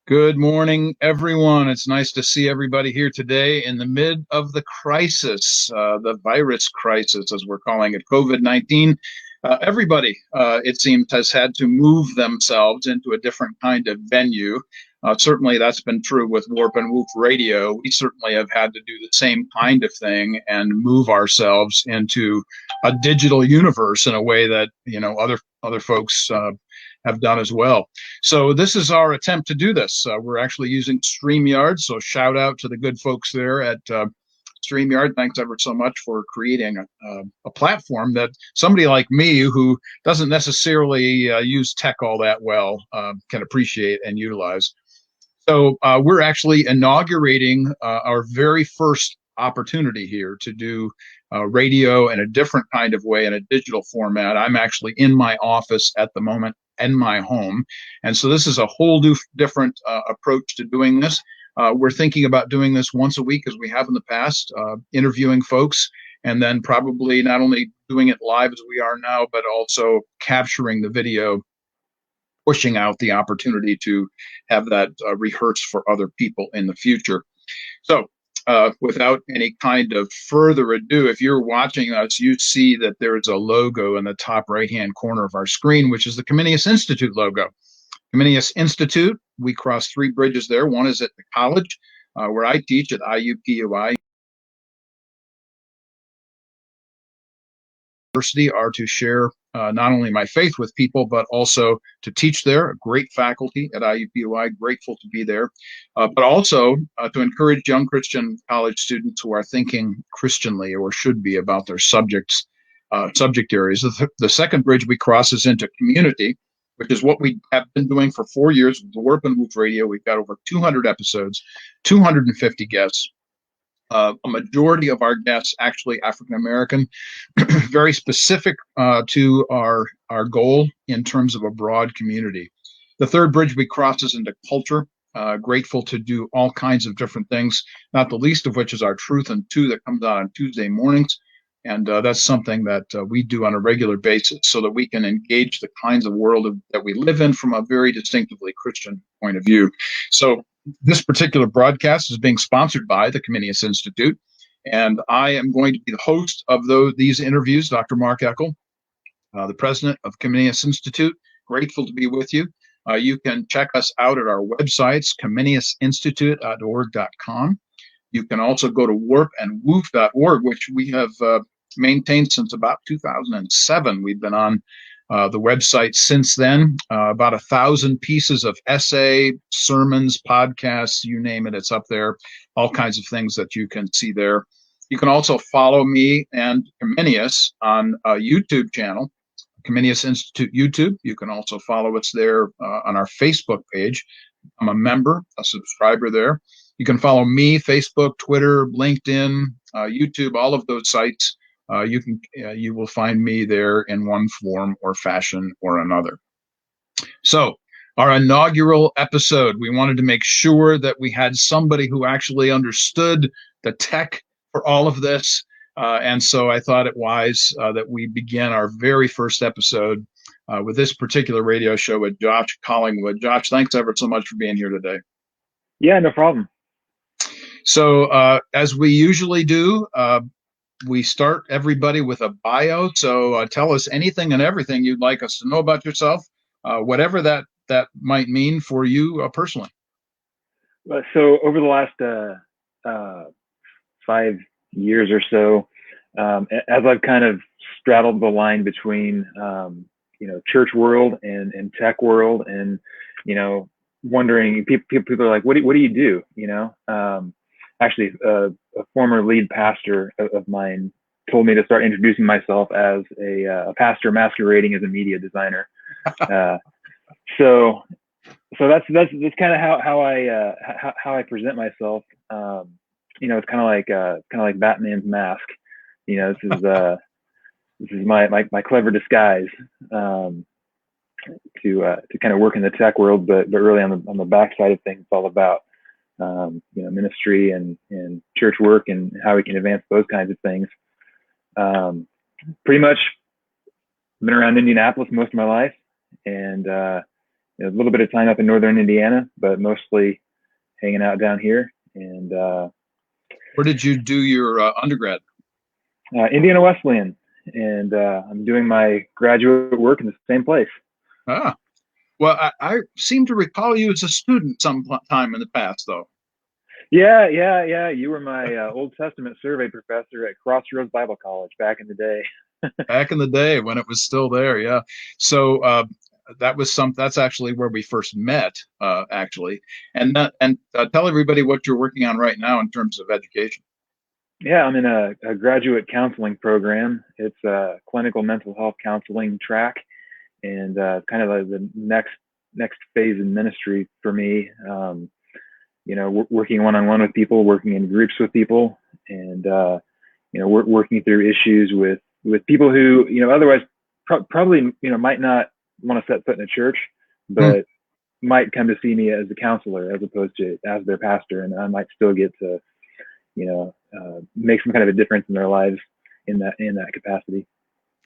Good morning, everyone. It's nice to see everybody here today in the mid of the crisis, the virus crisis, as we're calling it, COVID-19. Everybody, it seems, has had to move themselves into a different kind of venue. Certainly, that's been true with Warp and Woof Radio. We certainly have had to do the same kind of thing and move ourselves into a digital universe in a way that other folks have done as well. So this is our attempt to do this. We're actually using StreamYard, so shout out to the good folks there at StreamYard. Thanks ever so much for creating a platform that somebody like me, who doesn't necessarily use tech all that well, can appreciate and utilize. So we're actually inaugurating our very first opportunity here to do radio in a different kind of way, in a digital format. I'm actually in my office at the moment, in my home. And so this is a whole different approach to doing this. We're thinking about doing this once a week, as we have in the past, interviewing folks, and then probably not only doing it live as we are now, but also capturing the video, pushing out the opportunity to have that rehearsed for other people in the future. So without any kind of further ado, if you're watching us, you see that there's a logo in the top right-hand corner of our screen, which is the Comenius Institute logo. Comenius Institute, we cross three bridges there. One is at the college where I teach at IUPUI. University are to share not only my faith with people, but also to teach there. A great faculty at IUPUI, grateful to be there, but also to encourage young Christian college students who are thinking Christianly, or should be, about their subject areas. The second bridge we cross is into community, which is what we have been doing for 4 years with the Warp and Woof Radio. We've got over 200 episodes, 250 guests. A majority of our guests actually African American, very specific to our goal in terms of a broad community. The third bridge we cross is into culture. Grateful to do all kinds of different things, not the least of which is our Truth and Two that comes out on Tuesday mornings. And that's something that we do on a regular basis so that we can engage the kinds of world that we live in from a very distinctively Christian point of view. So this particular broadcast is being sponsored by the Comenius Institute, and I am going to be the host of these interviews, Dr. Mark Eckel, the president of Comenius Institute. Grateful to be with you. You can check us out at our websites, comeniusinstitute.org.com. You can also go to warpandwoof.org, which we have maintained since about 2007. We've been on the website since then. About 1,000 pieces of essay, sermons, podcasts, you name it, it's up there. All kinds of things that you can see there. You can also follow me and Comenius on a YouTube channel, Comenius Institute YouTube. You can also follow us there on our Facebook page. I'm a member, a subscriber there. You can follow me, Facebook, Twitter, LinkedIn, YouTube, all of those sites. You will find me there in one form or fashion or another. So our inaugural episode, we wanted to make sure that we had somebody who actually understood the tech for all of this. And so I thought it wise that we begin our very first episode with this particular radio show with Josh Collingwood. Josh, thanks ever so much for being here today. Yeah, no problem. So as we usually do, we start everybody with a bio. So tell us anything and everything you'd like us to know about yourself, whatever that might mean for you personally. So over the last 5 years or so, as I've kind of straddled the line between church world and tech world, and wondering, people are like, what do you do? Actually, a former lead pastor of mine told me to start introducing myself as a pastor masquerading as a media designer. So that's kind of how I present myself. It's kind of like Batman's mask. This is my clever disguise to kind of work in the tech world, but really on the backside of things, it's all about ministry and church work and how we can advance those kinds of things. Pretty much been around Indianapolis most of my life, and a little bit of time up in northern Indiana, but mostly hanging out down here. And Where did you do your undergrad? Indiana Wesleyan, and I'm doing my graduate work in the same place. Ah, well, I seem to recall you as a student sometime in the past, though. Yeah. You were my Old Testament survey professor at Crossroads Bible College back in the day. Back in the day when it was still there, yeah. So that's actually where we first met, actually. And tell everybody what you're working on right now in terms of education. Yeah, I'm in a graduate counseling program. It's a clinical mental health counseling track, and kind of the next phase in ministry for me. Working one-on-one with people, working in groups with people, and working through issues with people who otherwise probably might not want to set foot in a church, Hmm. but might come to see me as a counselor as opposed to as their pastor, and I might still get to make some kind of a difference in their lives in that capacity.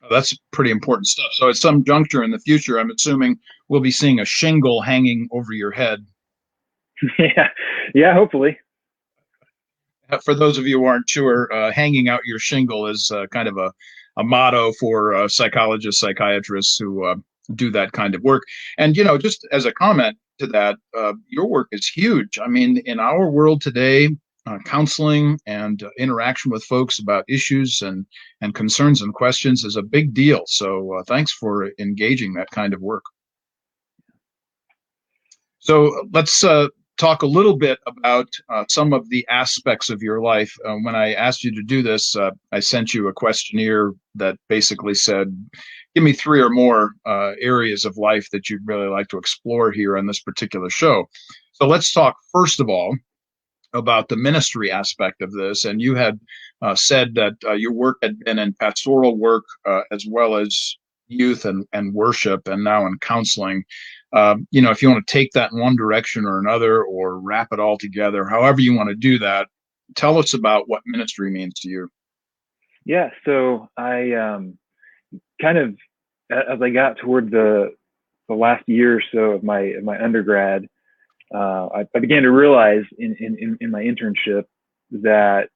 That's pretty important stuff. So at some juncture in the future, I'm assuming we'll be seeing a shingle hanging over your head. Yeah, hopefully. For those of you who aren't sure, hanging out your shingle is kind of a motto for psychologists, psychiatrists who do that kind of work. And, just as a comment to that, your work is huge. I mean, in our world today, counseling and interaction with folks about issues and concerns and questions is a big deal. So thanks for engaging that kind of work. So let's talk a little bit about some of the aspects of your life. When I asked you to do this, I sent you a questionnaire that basically said, give me 3 or more areas of life that you'd really like to explore here on this particular show. So let's talk, first of all, about the ministry aspect of this. And you had said that your work had been in pastoral work as well as youth and worship, and now in counseling. If you want to take that in one direction or another, or wrap it all together, however you want to do that, tell us about what ministry means to you. Yeah, so I kind of, as I got toward the last year or so of my undergrad, I began to realize in my internship that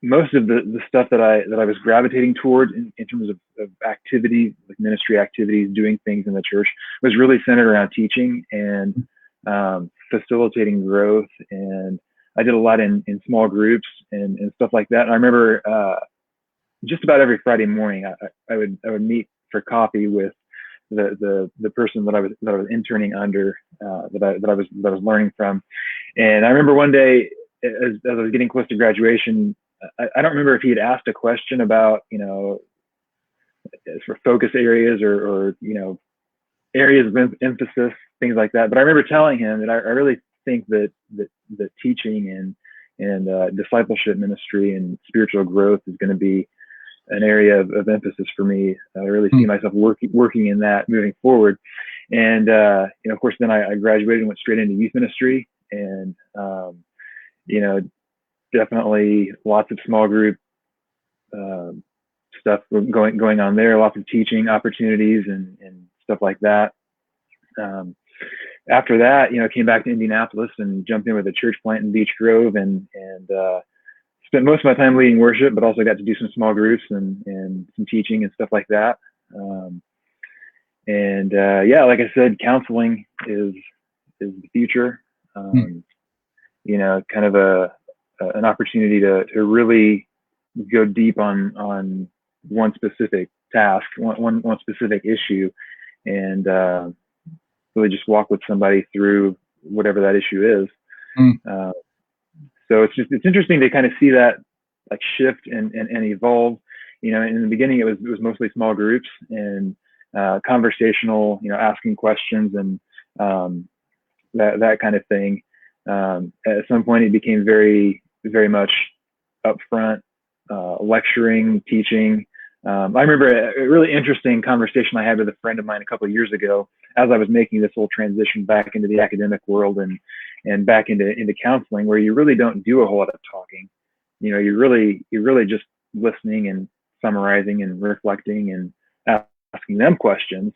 most of the stuff that I was gravitating toward in terms of activities, like ministry activities, doing things in the church, was really centered around teaching and facilitating growth. And I did a lot in small groups and stuff like that. And I remember just about every Friday morning, I would meet for coffee with the person that I was interning under, that I was learning from. And I remember one day, as I was getting close to graduation, I don't remember if he had asked a question about for focus areas or areas of emphasis, things like that. But I remember telling him that I really think that teaching and discipleship ministry and spiritual growth is going to be an area of emphasis for me. I really see myself working in that moving forward. And of course, then I graduated and went straight into youth ministry, and definitely lots of small group stuff going on there, lots of teaching opportunities and stuff like that. After that, came back to Indianapolis and jumped in with a church plant in Beech Grove, and spent most of my time leading worship, but also got to do some small groups and some teaching and stuff like that. Like I said, counseling is the future. Kind of an opportunity to really go deep on one specific task, one specific issue, and really just walk with somebody through whatever that issue is. So it's interesting to kind of see that like shift and evolve. In the beginning it was mostly small groups and conversational, asking questions and that kind of thing. At some point it became very, very much upfront, lecturing, teaching. I remember a really interesting conversation I had with a friend of mine a couple of years ago as I was making this whole transition back into the academic world and back into counseling, where you really don't do a whole lot of talking. You're really just listening and summarizing and reflecting and asking them questions.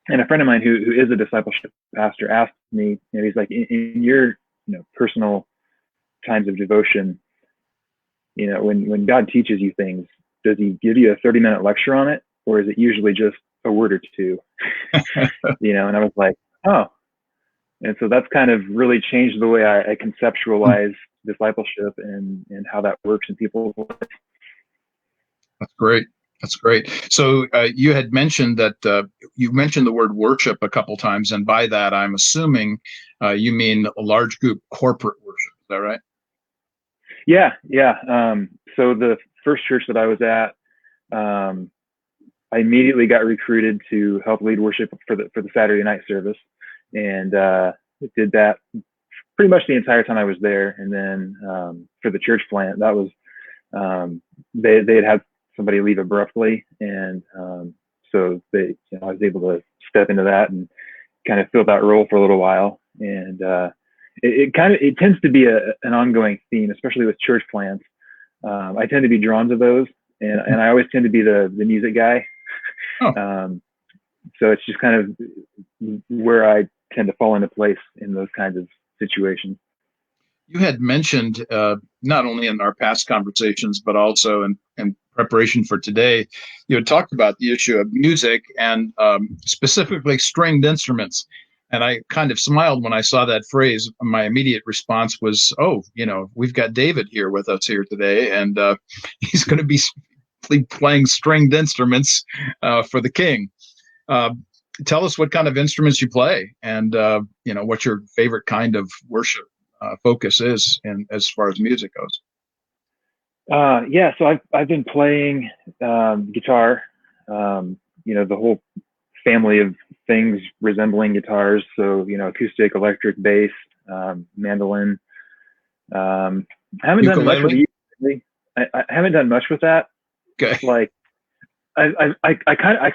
And a friend of mine who is a discipleship pastor asked me, he's like, in your personal times of devotion, when God teaches you things, does he give you a 30-minute lecture on it, or is it usually just a word or two? And I was like, oh. And so that's kind of really changed the way I conceptualize discipleship and how that works in people's lives. That's great. That's great. So you had mentioned that you mentioned the word worship a couple times, and by that I'm assuming you mean a large group corporate worship. Is that right? Yeah. So the first church that I was at, I immediately got recruited to help lead worship for the Saturday night service, and did that pretty much the entire time I was there. And then for the church plant, that was they had somebody leave abruptly, and so I was able to step into that and kind of fill that role for a little while. And it tends to be an ongoing theme, especially with church plants. I tend to be drawn to those, and I always tend to be the music guy. Oh. So it's just kind of where I tend to fall into place in those kinds of situations. You had mentioned, not only in our past conversations, but also in preparation for today, you had talked about the issue of music and specifically stringed instruments. And I kind of smiled when I saw that phrase. My immediate response was, oh, we've got David here with us here today, and he's going to be playing stringed instruments for the king. Tell us what kind of instruments you play, and what your favorite kind of worship focus is, and as far as music goes. Yeah, so I've been playing guitar, the whole family of things resembling guitars. So acoustic, electric, bass, mandolin. I haven't done much with the I haven't done much with that. Okay. Like I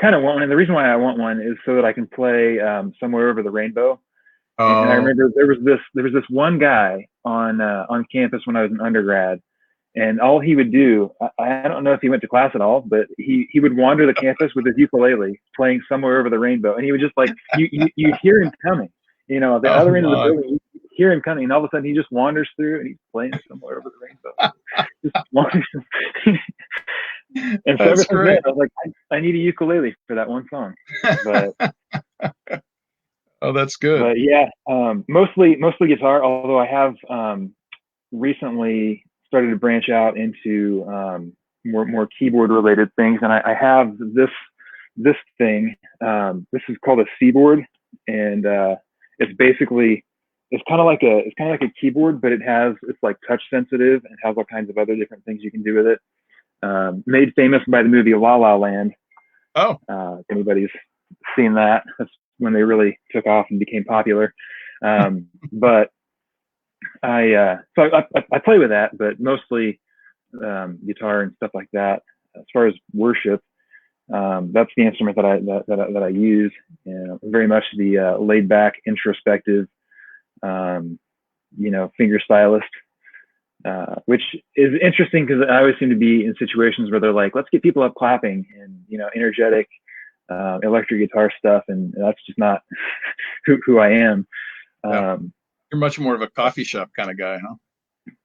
kind of want one, and the reason why I want one is so that I can play Somewhere Over the Rainbow. And I remember there was this one guy on campus when I was an undergrad, and all he would do, I don't know if he went to class at all, but he would wander the campus with his ukulele playing Somewhere Over the Rainbow, and he would just like you hear him coming, at the other end of the building, you hear him coming, and all of a sudden he just wanders through and he's playing Somewhere Over the Rainbow. Just wanders. And so ever since then, I was like, I need a ukulele for that one song. But oh, that's good. But yeah, mostly guitar. Although I have recently started to branch out into more keyboard related things, and I have this thing. This is called a Seaboard, and it's basically it's kind of like a keyboard, but it's like touch sensitive and has all kinds of other different things you can do with it. Made famous by the movie La La Land. Oh, if anybody's seen that, that's when they really took off and became popular. But I play with that, but mostly guitar and stuff like that. As far as worship, that's the instrument that I use. Very much the laid back, introspective, finger stylist. Which is interesting because I always seem to be in situations where they're like, let's get people up clapping and, energetic, electric guitar stuff. And that's just not who I am. Yeah. You're much more of a coffee shop kind of guy, huh?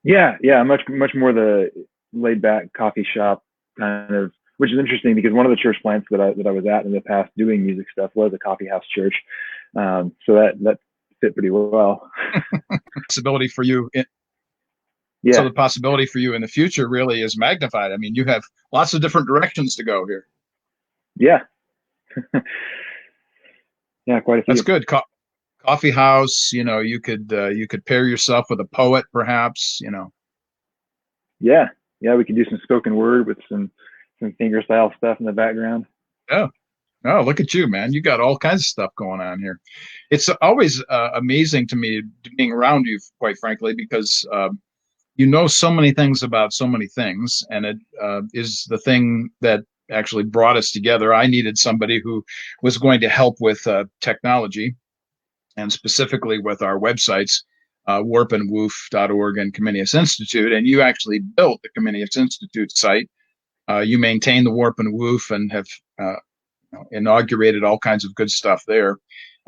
Yeah. Much more the laid back coffee shop kind of, which is interesting because one of the church plants that I was at in the past doing music stuff was a coffee house church. So that fit pretty well. Possibility for you. Yeah. So the possibility for you in the future really is magnified. I mean, you have lots of different directions to go here. Yeah. Yeah, quite a few. That's good. Coffee house, you could pair yourself with a poet, perhaps, Yeah, we could do some spoken word with some finger style stuff in the background. Oh, look at you, man. You got all kinds of stuff going on here. It's always amazing to me being around you, quite frankly, because you know so many things about so many things, and it is the thing that actually brought us together. I needed somebody who was going to help with technology, and specifically with our websites, warpandwoof.org and Comenius Institute, and you actually built the Comenius Institute site. You maintain the Warp and Woof and have inaugurated all kinds of good stuff there.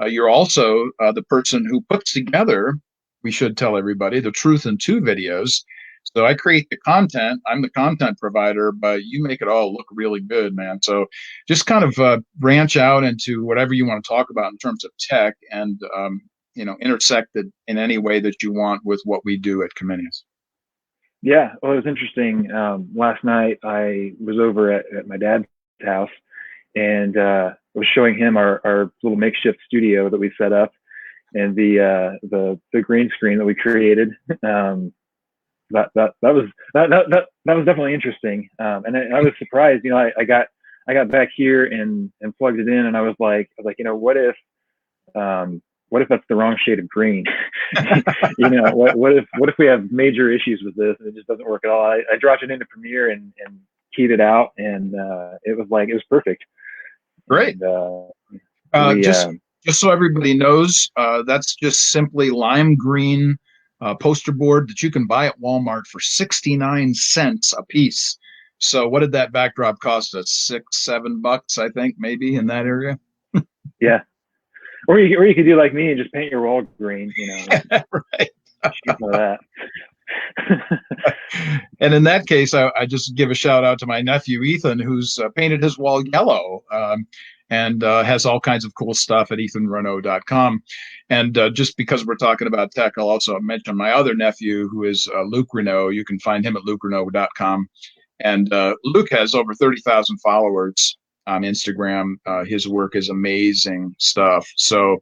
You're also the person who puts together, we should tell everybody, the Truth in Two videos. So I create the content, I'm the content provider, but you make it all look really good, man. So just kind of branch out into whatever you want to talk about in terms of tech, and intersect it in any way that you want with what we do at Comenius. Yeah, well, it was interesting. Last night I was over at my dad's house, and was showing him our little makeshift studio that we set up, and the green screen that we created. That was definitely interesting, and I was surprised. I got back here and plugged it in, and I was like, what if that's the wrong shade of green? What if we have major issues with this and it just doesn't work at all? I dropped it into Premiere and keyed it out, and it was perfect. Great. And, just so everybody knows, that's just simply lime green poster board that you can buy at Walmart for 69 cents a piece. So what did that backdrop cost us? $6-7, I think, maybe in that area. Yeah. Or you could do like me and just paint your wall green, Right. Shoot for that. And in that case, I just give a shout out to my nephew Ethan, who's painted his wall yellow, and has all kinds of cool stuff at ethanrenault.com. And just because we're talking about tech, I'll also mention my other nephew, who is Luke Renault. You can find him at lukerenault.com. And Luke has over 30,000 followers on Instagram. His work is amazing stuff. So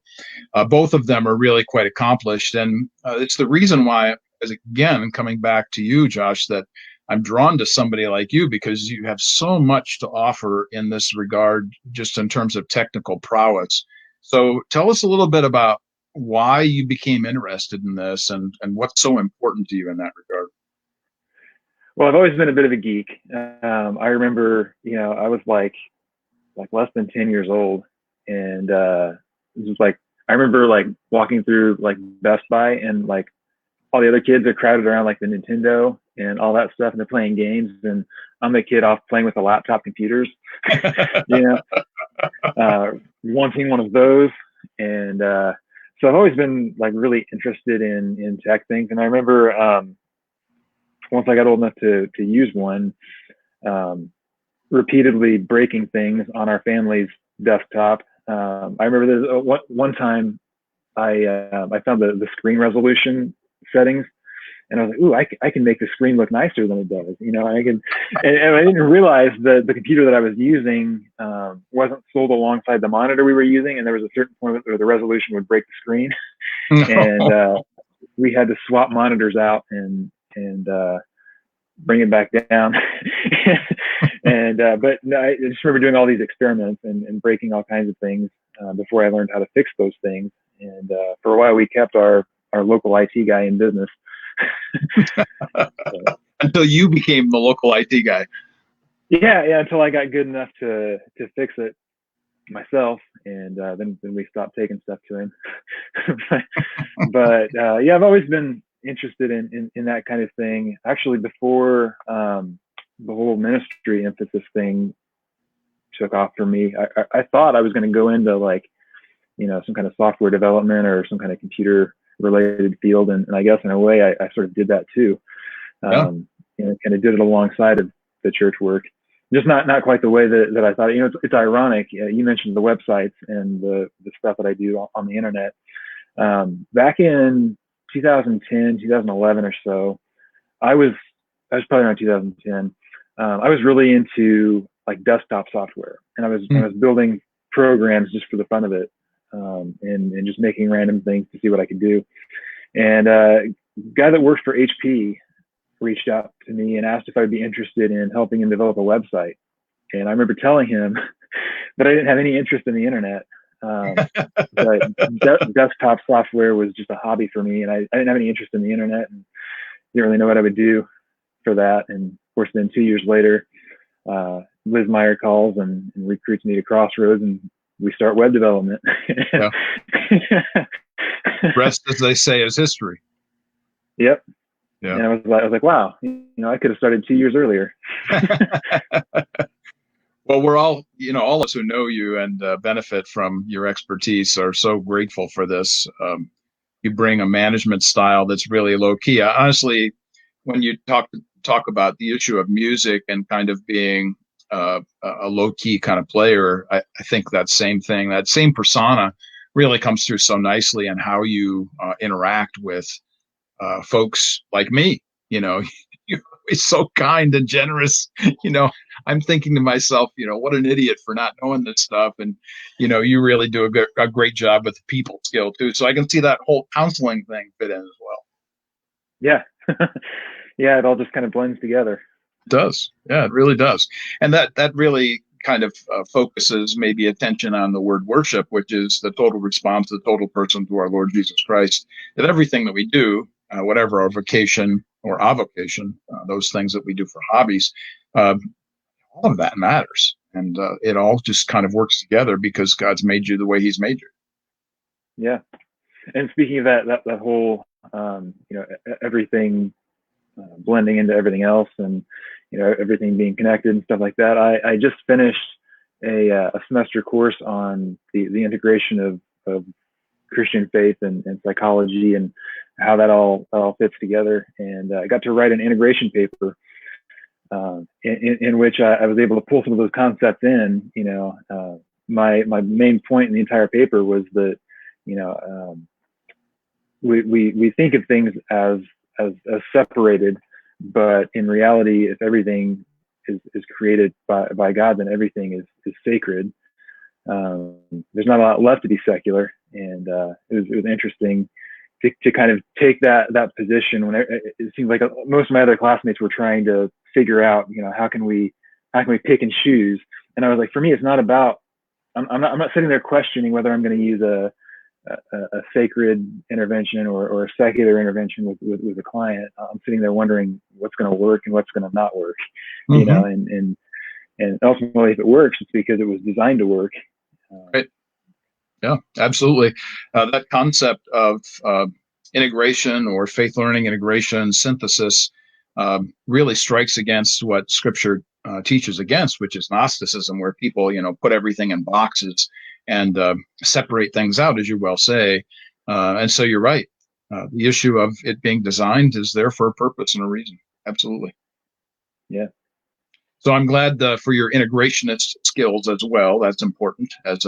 both of them are really quite accomplished. And it's the reason why, as again, coming back to you, Josh, that I'm drawn to somebody like you, because you have so much to offer in this regard, just in terms of technical prowess. So tell us a little bit about why you became interested in this, and what's so important to you in that regard. Well, I've always been a bit of a geek. I remember, I was like less than 10 years old, and it was like, I remember like walking through like Best Buy, and like all the other kids are crowded around like the Nintendo and all that stuff, and they're playing games, and I'm the kid off playing with the laptop computers, wanting one of those. And so I've always been like really interested in tech things. And I remember once I got old enough to use one, repeatedly breaking things on our family's desktop. I remember there's one time I found the screen resolution settings, and I was like, ooh, I can make the screen look nicer than it does. And I didn't realize that the computer that I was using wasn't sold alongside the monitor we were using, and there was a certain point where the resolution would break the screen. And we had to swap monitors out and bring it back down. But no, I just remember doing all these experiments and breaking all kinds of things before I learned how to fix those things. And for a while, we kept our local IT guy in business. Until you became the local IT guy. Yeah, until I got good enough to fix it myself, and then we stopped taking stuff to him. but yeah, I've always been interested in that kind of thing. Actually, before the whole ministry emphasis thing took off for me, I thought I was going to go into like, some kind of software development or some kind of computer related field. And I guess in a way I sort of did that too. Kind of did it alongside of the church work, just not quite the way that I thought. It's ironic. You mentioned the websites and the stuff that I do on the internet. Back in 2010, 2011 or so, I was probably around 2010. I was really into like desktop software, and I was building programs just for the fun of it, and just making random things to see what I could do. And a guy that worked for HP reached out to me and asked if I'd be interested in helping him develop a website. And I remember telling him that I didn't have any interest in the internet. But desktop software was just a hobby for me, and I didn't have any interest in the internet, and didn't really know what I would do for that. And of course, then 2 years later, Liz Meyer calls and recruits me to Crossroads, and we start web development. Yeah. Rest, as they say, is history. Yep. Yeah. And I was like, wow, I could have started 2 years earlier. Well, we're all, all of us who know you and benefit from your expertise are so grateful for this. You bring a management style that's really low key. Honestly, when you talk about the issue of music and kind of being a low key kind of player, I think that same thing, that same persona, really comes through so nicely in how you interact with folks like me. You know, you're always so kind and generous. You know, I'm thinking to myself, what an idiot for not knowing this stuff. And, you really do a great job with the people skill too. So I can see that whole counseling thing fit in as well. Yeah. Yeah, it all just kind of blends together. It does. Yeah, it really does. And that really kind of focuses maybe attention on the word worship, which is the total response, the total person to our Lord Jesus Christ. That everything that we do, whatever our vocation or avocation, those things that we do for hobbies, uh, all of that matters. And it all just kind of works together because God's made you the way he's made you. Yeah. And speaking of that whole, everything blending into everything else, and everything being connected and stuff like that. I just finished a semester course on the integration of Christian faith and psychology, and how that all fits together. And I got to write an integration paper in which I was able to pull some of those concepts in. My main point in the entire paper was that we think of things as separated, but in reality, if everything is created by God, then everything is sacred. There's not a lot left to be secular, and it was interesting to kind of take that position when it seems like most of my other classmates were trying to figure out, how can we pick and choose. And I was like, for me, it's not about, I'm not sitting there questioning whether I'm going to use a sacred intervention or a secular intervention with a client. I'm sitting there wondering what's going to work and what's going to not work, and ultimately, if it works, it's because it was designed to work. Right. Yeah, absolutely. That concept of integration or faith learning integration synthesis really strikes against what Scripture teaches against, which is Gnosticism, where people, put everything in boxes and separate things out, as you well say. And so you're right. The issue of it being designed is there for a purpose and a reason. Absolutely. Yeah. So I'm glad for your integrationist skills as well. That's important as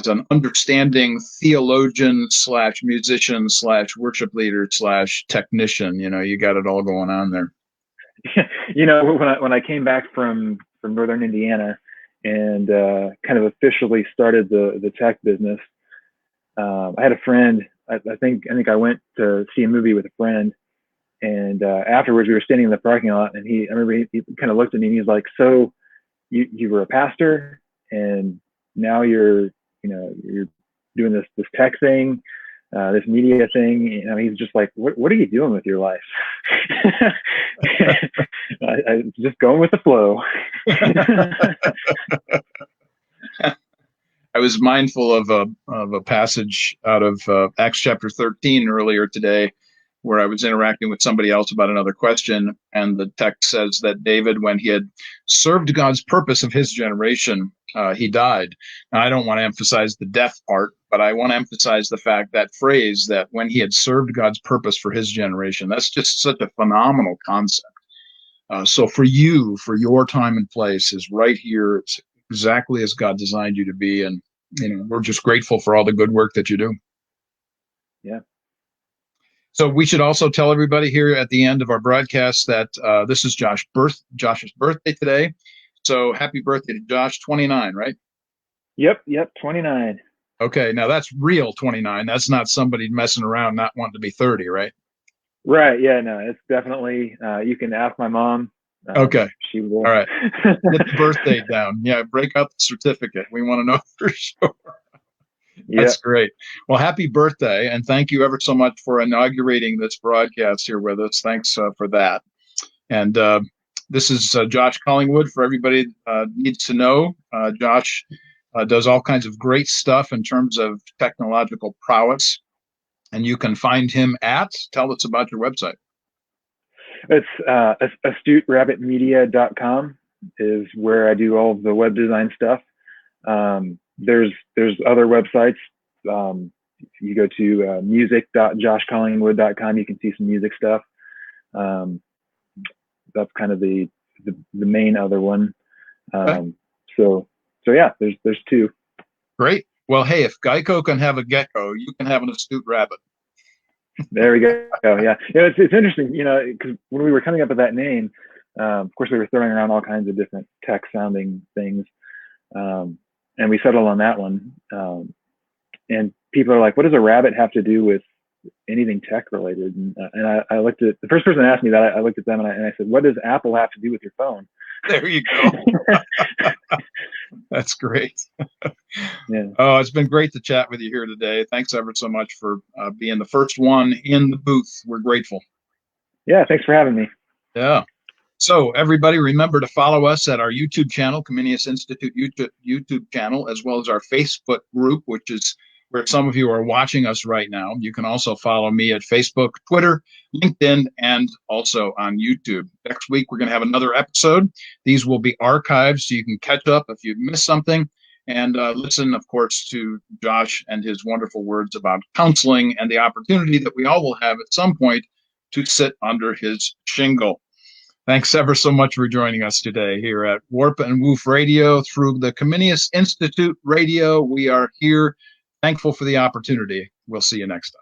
an understanding theologian / musician / worship leader / technician. You got it all going on there. When I came back from Northern Indiana and kind of officially started the tech business, I had a friend. I think I went to see a movie with a friend, and afterwards we were standing in the parking lot, and I remember he kind of looked at me and he's like, "So you were a pastor, and now you're doing this tech thing, this media thing." He's just like, what are you doing with your life? I just going with the flow. I was mindful of a passage out of Acts chapter 13 earlier today, where I was interacting with somebody else about another question, and the text says that David, when he had served God's purpose of his generation, he died. Now, I don't want to emphasize the death part, but I want to emphasize the fact, that phrase, that when he had served God's purpose for his generation, that's just such a phenomenal concept. So for your time and place is right here. It's exactly as God designed you to be. And, we're just grateful for all the good work that you do. Yeah. So we should also tell everybody here at the end of our broadcast that this is Josh's birthday today. So happy birthday to Josh, 29, right? Yep, 29. Okay, now that's real 29. That's not somebody messing around not wanting to be 30, right? Right, yeah, no, it's definitely, you can ask my mom. Okay. She will. All right. Get the birthday down. Yeah, break out the certificate. We want to know for sure. That's great. Well, happy birthday, and thank you ever so much for inaugurating this broadcast here with us. Thanks for that. And this is Josh Collingwood. For everybody needs to know, Josh does all kinds of great stuff in terms of technological prowess, and you can find him tell us about your website. It's AstuteRabbitMedia.com. is where I do all of the web design stuff. There's other websites. You go to music.joshcollingwood.com. You can see some music stuff. That's kind of the main other one. Okay. So yeah, there's two. Great. Well, hey, if Geico can have a gecko, you can have an astute rabbit. There we go. Yeah, it's interesting, because when we were coming up with that name, of course we were throwing around all kinds of different tech sounding things, and we settled on that one. And people are like, "What does a rabbit have to do with anything tech related?" And I looked at the first person that asked me that. I looked at them and I said, "What does Apple have to do with your phone?" There you go. That's great. Yeah. Oh, it's been great to chat with you here today. Thanks ever so much for being the first one in the booth. We're grateful. Yeah, thanks for having me. Yeah. So everybody, remember to follow us at our YouTube channel, Comenius Institute YouTube channel, as well as our Facebook group, which is where some of you are watching us right now. You can also follow me at Facebook, Twitter, LinkedIn, and also on YouTube. Next week, we're going to have another episode. These will be archived, so you can catch up if you've missed something, and listen, of course, to Josh and his wonderful words about counseling and the opportunity that we all will have at some point to sit under his shingle. Thanks ever so much for joining us today here at Warp and Woof Radio through the Comenius Institute Radio. We are here, thankful for the opportunity. We'll see you next time.